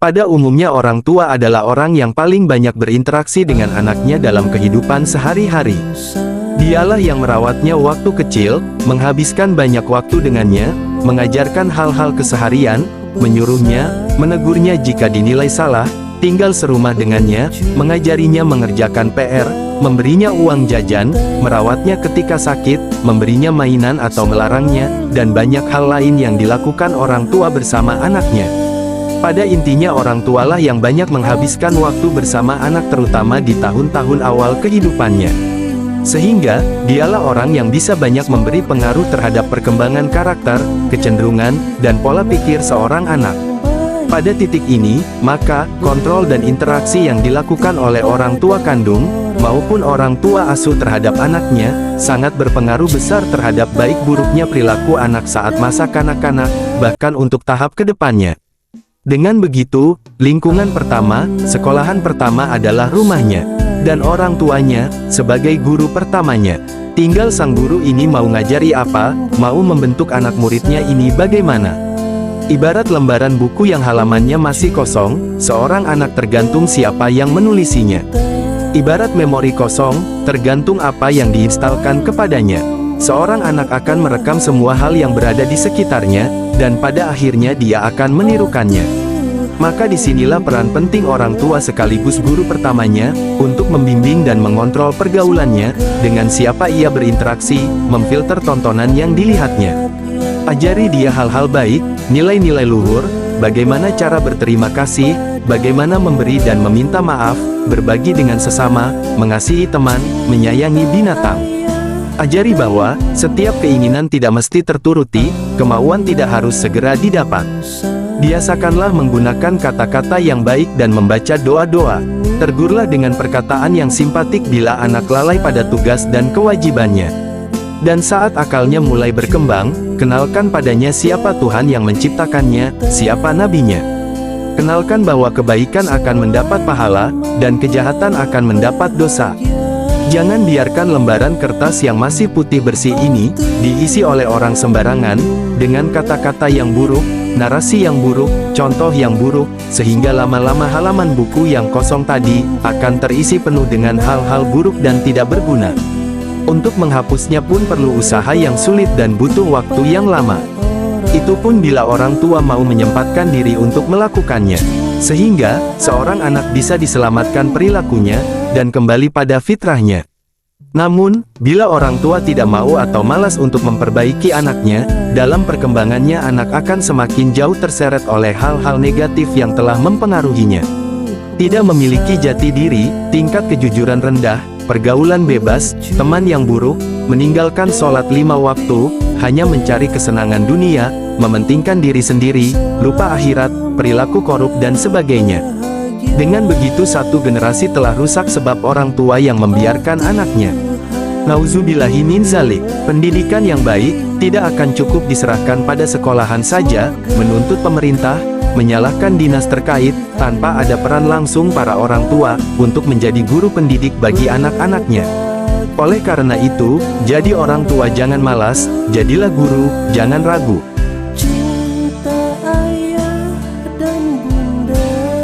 Pada umumnya orang tua adalah orang yang paling banyak berinteraksi dengan anaknya dalam kehidupan sehari-hari. Dialah yang merawatnya waktu kecil, menghabiskan banyak waktu dengannya, mengajarkan hal-hal keseharian, menyuruhnya, menegurnya jika dinilai salah, tinggal serumah dengannya, mengajarinya mengerjakan PR, memberinya uang jajan, merawatnya ketika sakit, memberinya mainan atau melarangnya, dan banyak hal lain yang dilakukan orang tua bersama anaknya. Pada intinya orang tualah yang banyak menghabiskan waktu bersama anak terutama di tahun-tahun awal kehidupannya. Sehingga, dialah orang yang bisa banyak memberi pengaruh terhadap perkembangan karakter, kecenderungan, dan pola pikir seorang anak. Pada titik ini, maka, kontrol dan interaksi yang dilakukan oleh orang tua kandung, maupun orang tua asuh terhadap anaknya, sangat berpengaruh besar terhadap baik buruknya perilaku anak saat masa kanak-kanak, bahkan untuk tahap kedepannya. Dengan begitu, lingkungan pertama, sekolahan pertama adalah rumahnya, dan orang tuanya, sebagai guru pertamanya. Tinggal sang guru ini mau ngajari apa, mau membentuk anak muridnya ini bagaimana. Ibarat lembaran buku yang halamannya masih kosong, seorang anak tergantung siapa yang menulisinya. Ibarat memori kosong, tergantung apa yang diinstalkan kepadanya. Seorang anak akan merekam semua hal yang berada di sekitarnya, dan pada akhirnya dia akan menirukannya. Maka disinilah peran penting orang tua sekaligus guru pertamanya, untuk membimbing dan mengontrol pergaulannya, dengan siapa ia berinteraksi, memfilter tontonan yang dilihatnya. Ajari dia hal-hal baik, nilai-nilai luhur, bagaimana cara berterima kasih, bagaimana memberi dan meminta maaf, berbagi dengan sesama, mengasihi teman, menyayangi binatang. Ajari bahwa, setiap keinginan tidak mesti terturuti, kemauan tidak harus segera didapat. Biasakanlah menggunakan kata-kata yang baik dan membaca doa-doa. Tegurlah dengan perkataan yang simpatik bila anak lalai pada tugas dan kewajibannya. Dan saat akalnya mulai berkembang, kenalkan padanya siapa Tuhan yang menciptakannya, siapa nabinya. Kenalkan bahwa kebaikan akan mendapat pahala, dan kejahatan akan mendapat dosa. Jangan biarkan lembaran kertas yang masih putih bersih ini, diisi oleh orang sembarangan, dengan kata-kata yang buruk, narasi yang buruk, contoh yang buruk, sehingga lama-lama halaman buku yang kosong tadi, akan terisi penuh dengan hal-hal buruk dan tidak berguna. Untuk menghapusnya pun perlu usaha yang sulit dan butuh waktu yang lama. Itu pun bila orang tua mau menyempatkan diri untuk melakukannya. Sehingga, seorang anak bisa diselamatkan perilakunya, dan kembali pada fitrahnya. Namun, bila orang tua tidak mau atau malas untuk memperbaiki anaknya, dalam perkembangannya anak akan semakin jauh terseret oleh hal-hal negatif yang telah mempengaruhinya. Tidak memiliki jati diri, tingkat kejujuran rendah, pergaulan bebas, teman yang buruk, meninggalkan sholat 5 waktu, hanya mencari kesenangan dunia, mementingkan diri sendiri, lupa akhirat, perilaku korup dan sebagainya. Dengan begitu satu generasi telah rusak sebab orang tua yang membiarkan anaknya. Nauzubillahi min zalik. Pendidikan yang baik, tidak akan cukup diserahkan pada sekolahan saja, menuntut pemerintah, menyalahkan dinas terkait, tanpa ada peran langsung para orang tua, untuk menjadi guru pendidik bagi anak-anaknya. Oleh karena itu, jadi orang tua jangan malas, jadilah guru, jangan ragu.